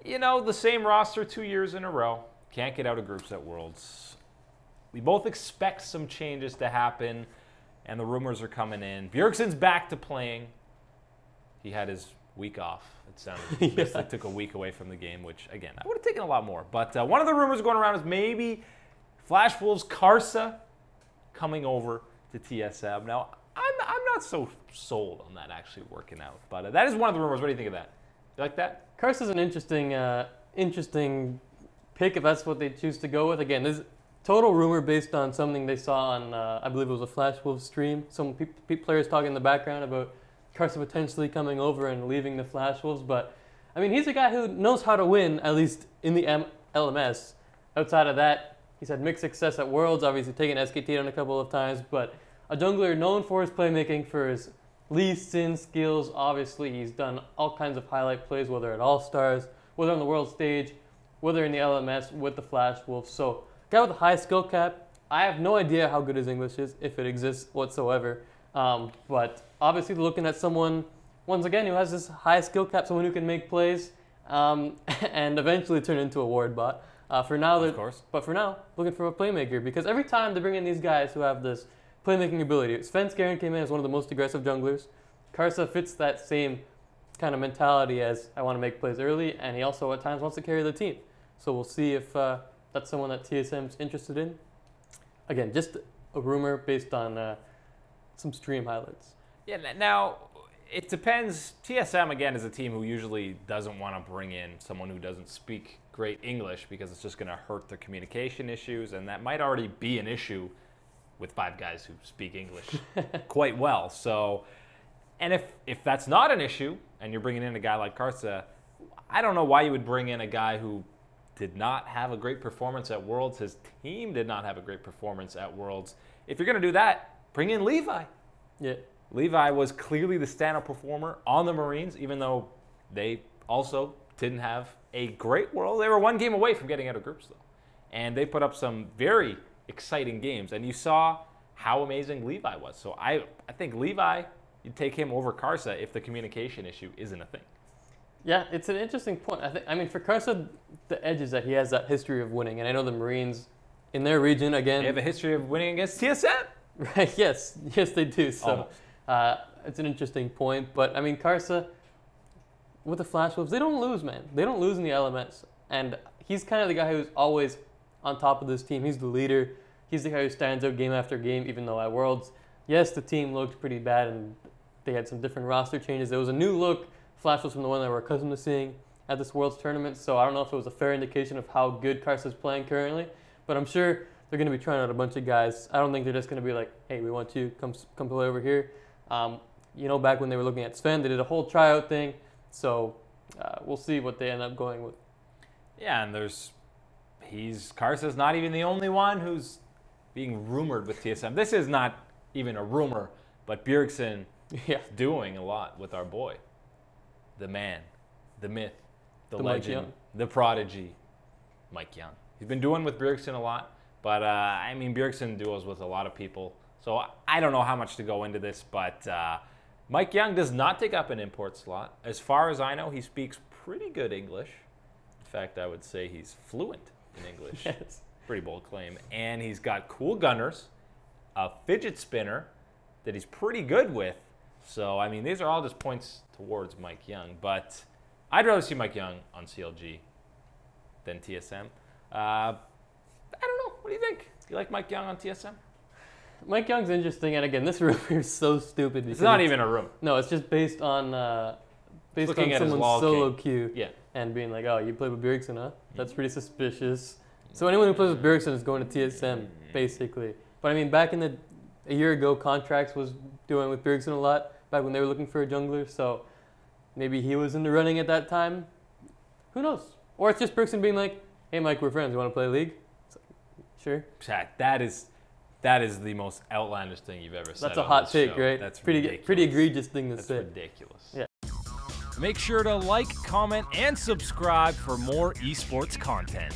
you know, the same roster 2 years in a row. Can't get out of groups at Worlds. We both expect some changes to happen, and the rumors are coming in. Bjergsen's back to playing. He had his week off. It sounded basically took a week away from the game, which, again, I would have taken a lot more. But one of the rumors going around is maybe Flash Wolves' Karsa coming over to TSM. Now, I'm not so sold on that actually working out, but that is one of the rumors. What do you think of that? You like that? Karsa's an interesting pick if that's what they choose to go with. Again, this is total rumor based on something they saw on, I believe it was a Flash Wolves stream. Some players talking in the background about Karsa potentially coming over and leaving the Flash Wolves, but I mean, he's a guy who knows how to win, at least in the LMS. Outside of that, he's had mixed success at Worlds, obviously taken SKT down a couple of times, but a jungler known for his playmaking, for his Lee Sin skills. Obviously, he's done all kinds of highlight plays, whether at All-Stars, whether on the world stage, whether in the LMS with the Flash Wolves. So, guy with a high skill cap. I have no idea how good his English is, if it exists whatsoever. But obviously looking at someone, once again, who has this high skill cap, someone who can make plays and eventually turn into a ward bot. For now, looking for a playmaker, because every time they bring in these guys who have this playmaking ability. Svenskeren came in as one of the most aggressive junglers. Karsa fits that same kind of mentality as I want to make plays early, and he also at times wants to carry the team. So we'll see if that's someone that TSM's interested in. Again, just a rumor based on some stream highlights. Yeah, now it depends. TSM, again, is a team who usually doesn't want to bring in someone who doesn't speak great English because it's just going to hurt their communication issues, and that might already be an issue with 5 guys who speak English quite well. So, and if that's not an issue and you're bringing in a guy like Karsa, I don't know why you would bring in a guy who did not have a great performance at Worlds. His team did not have a great performance at Worlds. If you're going to do that, bring in Levi. Yeah. Levi was clearly the standout performer on the Marines, even though they also didn't have a great World. They were 1 game away from getting out of groups, though. And they put up some very exciting games. And you saw how amazing Levi was. So I think Levi, you'd take him over Karsa if the communication issue isn't a thing. Yeah, it's an interesting point. I mean, for Karsa, the edge is that he has that history of winning. And I know the Marines in their region, again... They have a history of winning against TSM. Right, yes, they do. So it's an interesting point. But, I mean, Karsa, with the Flash Wolves, they don't lose, man. They don't lose in the LMS. And he's kind of the guy who's always on top of this team. He's the leader. He's the guy who stands out game after game, even though at Worlds, yes, the team looked pretty bad and they had some different roster changes. There was a new look, Flash Wolves, from the one that we're accustomed to seeing at this Worlds tournament. So I don't know if it was a fair indication of how good Karsa's playing currently, but I'm sure they're going to be trying out a bunch of guys. I don't think they're just going to be like, hey, we want you, come play over here. You know, back when they were looking at Sven, they did a whole tryout thing. So we'll see what they end up going with. Yeah, and Karsa's not even the only one who's being rumored with TSM. This is not even a rumor, but Bjergsen is doing a lot with our boy. The man, the myth, the legend, the prodigy, MikeYeung. He's been doing with Bjergsen a lot. But, I mean, Bjergsen duels with a lot of people. So I don't know how much to go into this, but MikeYeung does not take up an import slot. As far as I know, he speaks pretty good English. In fact, I would say he's fluent in English. Yes. Pretty bold claim. And he's got cool gunners, a fidget spinner that he's pretty good with. So, I mean, these are all just points towards MikeYeung. But I'd rather see MikeYeung on CLG than TSM. I don't know. What do you think? Do you like MikeYeung on TSM? MikeYeung's interesting, and again, this rumor is so stupid. It's not even a rumor. No, it's just based on someone's solo queue and being like, oh, you play with Bjergsen, huh? That's pretty suspicious. So anyone who plays with Bjergsen is going to TSM, basically. But I mean, back in a year ago, Contracts was doing with Bjergsen a lot, back when they were looking for a jungler, so maybe he was in the running at that time. Who knows? Or it's just Bjergsen being like, hey, Mike, we're friends. You want to play League? Sure. Chat, that is the most outlandish thing you've ever said. That's a hot take, right? That's pretty egregious thing to say. That's ridiculous. Yeah. Make sure to like, comment, and subscribe for more esports content.